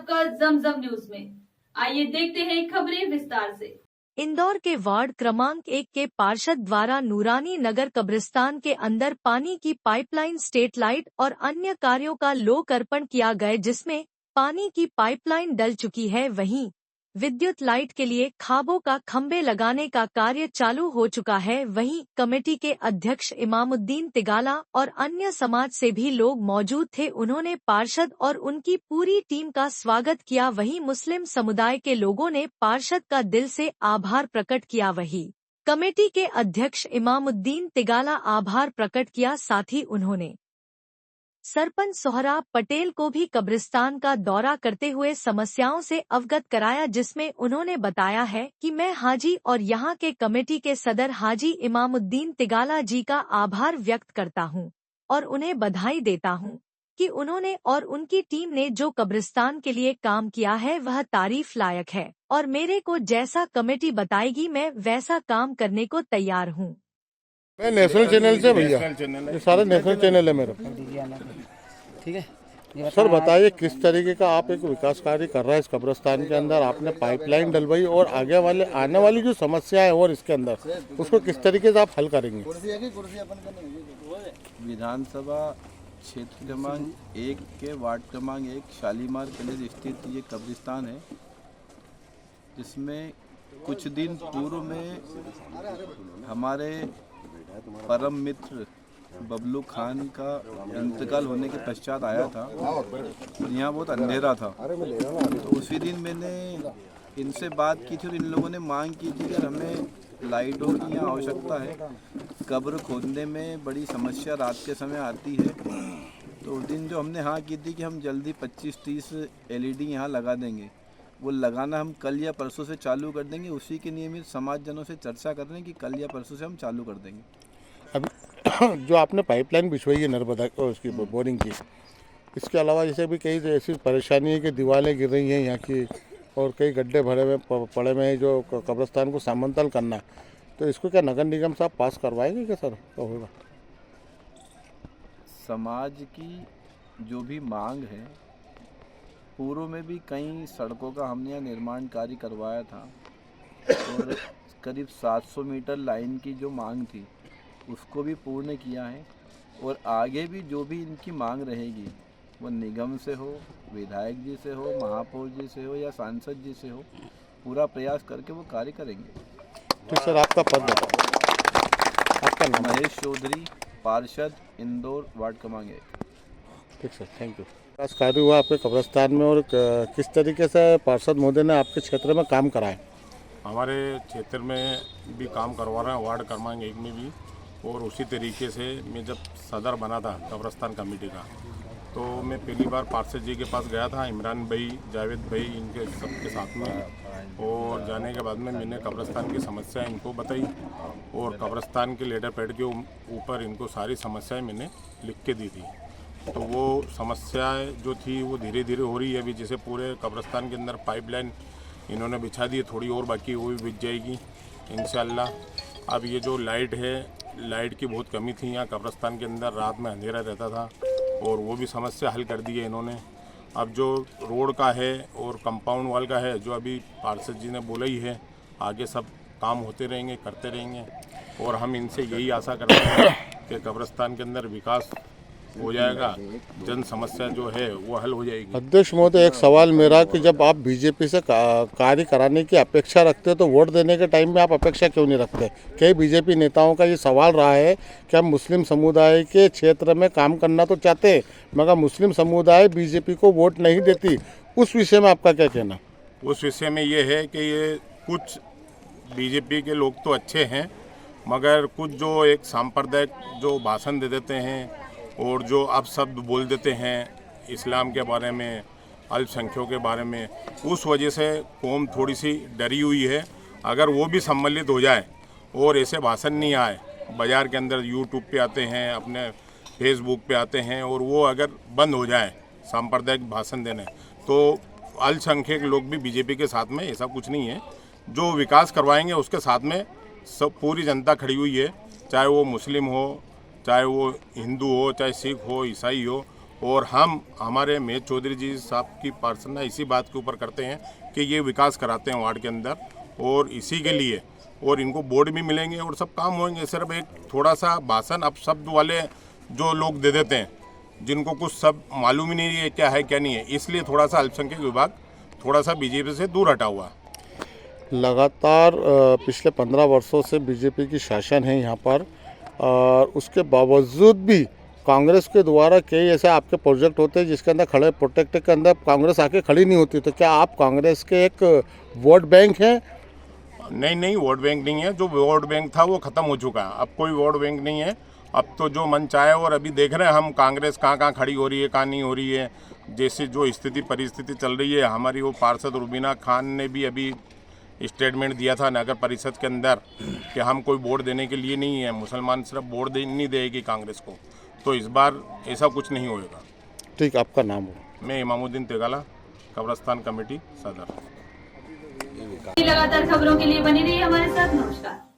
आपका जमजम न्यूज में। आइए देखते हैं खबरें विस्तार से। इंदौर के वार्ड क्रमांक 1 के पार्षद द्वारा नूरानी नगर कब्रिस्तान के अंदर पानी की पाइपलाइन, स्ट्रीट लाइट और अन्य कार्यों का लोकार्पण किया गया, जिसमें पानी की पाइपलाइन डल चुकी है। वहीं विद्युत लाइट के लिए खाबों का खंभे लगाने का कार्य चालू हो चुका है। वहीं कमेटी के अध्यक्ष इमामुद्दीन तिगाला और अन्य समाज से भी लोग मौजूद थे। उन्होंने पार्षद और उनकी पूरी टीम का स्वागत किया। वहीं मुस्लिम समुदाय के लोगों ने पार्षद का दिल से आभार प्रकट किया। वहीं कमेटी के अध्यक्ष इमामुद्दीन तिगाला आभार प्रकट किया। साथ ही उन्होंने सरपंच सोहराब पटेल को भी कब्रिस्तान का दौरा करते हुए समस्याओं से अवगत कराया, जिसमें उन्होंने बताया है कि मैं हाजी और यहां के कमेटी के सदर हाजी इमामुद्दीन तिगाला जी का आभार व्यक्त करता हूं और उन्हें बधाई देता हूं कि उन्होंने और उनकी टीम ने जो कब्रिस्तान के लिए काम किया है वह तारीफ लायक है और मेरे को जैसा कमेटी बताएगी मैं वैसा काम करने को तैयार हूं। मैं नेशनल चैनल से भैया, ये सारा नेशनल चैनल है मेरा। ठीक है सर बताइए किस तरीके का आप एक विकास कार्य कर रहा है इस कब्रिस्तान के अंदर। आपने पाइपलाइन डलवाई और आने वाली जो समस्या है और इसके अंदर उसको किस तरीके से आप हल करेंगे। विधानसभा क्षेत्र क्रमांक 1 के वार्ड क्रमांक 1 शालीमार कॉलेज स्थित ये कब्रिस्तान है, जिसमें कुछ दिन पूर्व में हमारे परम मित्र बबलू खान का इंतकाल होने के पश्चात आया था। यहाँ बहुत अंधेरा था, तो उसी दिन मैंने इनसे बात की थी और इन लोगों ने मांग की थी कि हमें लाइटों की यहाँ आवश्यकता है। कब्र खोदने में बड़ी समस्या रात के समय आती है, तो उस दिन जो हमने हाँ की थी कि हम जल्दी 25-30 LED यहाँ लगा देंगे, वो लगाना हम कल या परसों से चालू कर देंगे। उसी के नियमित समाजजनों से चर्चा कर रहे हैं कि कल या परसों से हम चालू कर देंगे। अभी जो आपने पाइपलाइन बिछवाई है नर्मदा उसकी बोरिंग की, इसके अलावा जैसे भी कई ऐसी परेशानी है कि दीवारें गिर रही हैं यहाँ की और कई गड्ढे भरे हुए पड़े हुए हैं जो कब्रिस्तान को समतल करना, तो इसको क्या नगर निगम से आप पास करवाएंगे क्या सर? तो होगा समाज की जो भी मांग है, पूर्व में भी कई सड़कों का हमने यहाँ निर्माण कार्य करवाया था और करीब 700 मीटर लाइन की जो मांग थी उसको भी पूर्ण किया है। और आगे भी जो भी इनकी मांग रहेगी वो निगम से हो, विधायक जी से हो, महापौर जी से हो या सांसद जी से हो, पूरा प्रयास करके वो कार्य करेंगे। तो सर आपका पद आपका नाम? महेश चौधरी, पार्षद, इंदौर, वार्ड क्रमांक 1। ठीक सर, थैंक यू। विकास कार्य हुआ आपके कब्रिस्तान में और किस तरीके से पार्षद महोदय ने आपके क्षेत्र में काम कराए? हमारे क्षेत्र में भी काम करवा रहे हैं, वार्ड क्रमांक 1 में भी। और उसी तरीके से मैं जब सदर बना था कब्रिस्तान कमेटी का, तो मैं पहली बार पार्षद जी के पास गया था, इमरान भाई, जावेद भाई, इनके सबके साथ में। और जाने के बाद में मैंने कब्रिस्तान की समस्या इनको बताई और कब्रिस्तान के लेटर पैड के ऊपर इनको सारी समस्याएं मैंने लिख के दी थी। तो वो समस्याएं जो थी वो धीरे धीरे हो रही है। अभी जैसे पूरे कब्रिस्तान के अंदर पाइपलाइन इन्होंने बिछा दी है, थोड़ी और बाकी वो भी बिछ जाएगी इंशाल्लाह। अब ये जो लाइट है, लाइट की बहुत कमी थी यहाँ कब्रिस्तान के अंदर, रात में अंधेरा रहता था और वो भी समस्या हल कर दी है इन्होंने। अब जो रोड का है और कंपाउंड वॉल का है, जो अभी पार्षद जी ने बोला ही है, आगे सब काम होते रहेंगे, करते रहेंगे और हम इनसे यही आशा करते हैं कि कब्रिस्तान के अंदर विकास हो जाएगा, जन समस्या जो है वो हल हो जाएगी। अध्यक्ष महोदय, एक सवाल मेरा कि जब आप बीजेपी से कार्य कराने की अपेक्षा रखते हो तो वोट देने के टाइम में आप अपेक्षा क्यों नहीं रखते? कई बीजेपी नेताओं का ये सवाल रहा है कि हम मुस्लिम समुदाय के क्षेत्र में काम करना तो चाहते हैं मगर मुस्लिम समुदाय बीजेपी को वोट नहीं देती, उस विषय में आपका क्या कहना? उस विषय में ये है कि ये कुछ बीजेपी के लोग तो अच्छे हैं मगर कुछ जो एक सांप्रदायिक जो भाषण दे देते हैं और जो अपशब्द बोल देते हैं इस्लाम के बारे में, अल्पसंख्यकों के बारे में, उस वजह से कौम थोड़ी सी डरी हुई है। अगर वो भी सम्मिलित हो जाए और ऐसे भाषण नहीं आए, बाज़ार के अंदर यूट्यूब पे आते हैं, अपने फेसबुक पे आते हैं, और वो अगर बंद हो जाए सांप्रदायिक भाषण देने, तो अल्पसंख्यक लोग भी बीजेपी के साथ में, ऐसा कुछ नहीं है। जो विकास करवाएंगे उसके साथ में सब पूरी जनता खड़ी हुई है, चाहे वो मुस्लिम हो, चाहे वो हिंदू हो, चाहे सिख हो, ईसाई हो, और हम हमारे महेश चौधरी जी साहब की प्रार्थना इसी बात के ऊपर करते हैं कि ये विकास कराते हैं वार्ड के अंदर, और इसी के लिए और इनको बोर्ड भी मिलेंगे और सब काम होंगे। सिर्फ एक थोड़ा सा भाषण अपशब्द वाले जो लोग दे देते हैं, जिनको कुछ सब मालूम ही नहीं है क्या है क्या नहीं है, इसलिए थोड़ा सा अल्पसंख्यक विभाग थोड़ा सा बीजेपी से दूर हटा हुआ। लगातार पिछले 15 वर्षों से बीजेपी की शासन है यहाँ पर, और उसके बावजूद भी कांग्रेस के द्वारा कई ऐसे आपके प्रोजेक्ट होते हैं जिसके अंदर खड़े प्रोटेक्ट के अंदर कांग्रेस आके खड़ी नहीं होती, तो क्या आप कांग्रेस के एक वोट बैंक हैं? नहीं, वोट बैंक नहीं है। जो वोट बैंक था वो ख़त्म हो चुका है, अब कोई वोट बैंक नहीं है। अब तो जो मन चाहे, और अभी देख रहे हैं हम कांग्रेस कहाँ खड़ी हो रही है, कहाँ नहीं हो रही है। जैसे जो स्थिति परिस्थिति चल रही है, हमारी वो पार्षद रुबीना खान ने भी अभी स्टेटमेंट दिया था नगर परिषद के अंदर कि हम कोई वोट देने के लिए नहीं है, मुसलमान सिर्फ वोट नहीं देगी कांग्रेस को, तो इस बार ऐसा कुछ नहीं होएगा। ठीक, आपका नाम हो? मैं इमामुद्दीन तेगाला, कब्रस्तान कमेटी सदर। लगातार खबरों के लिए बनी रही हमारे साथ। नमस्कार।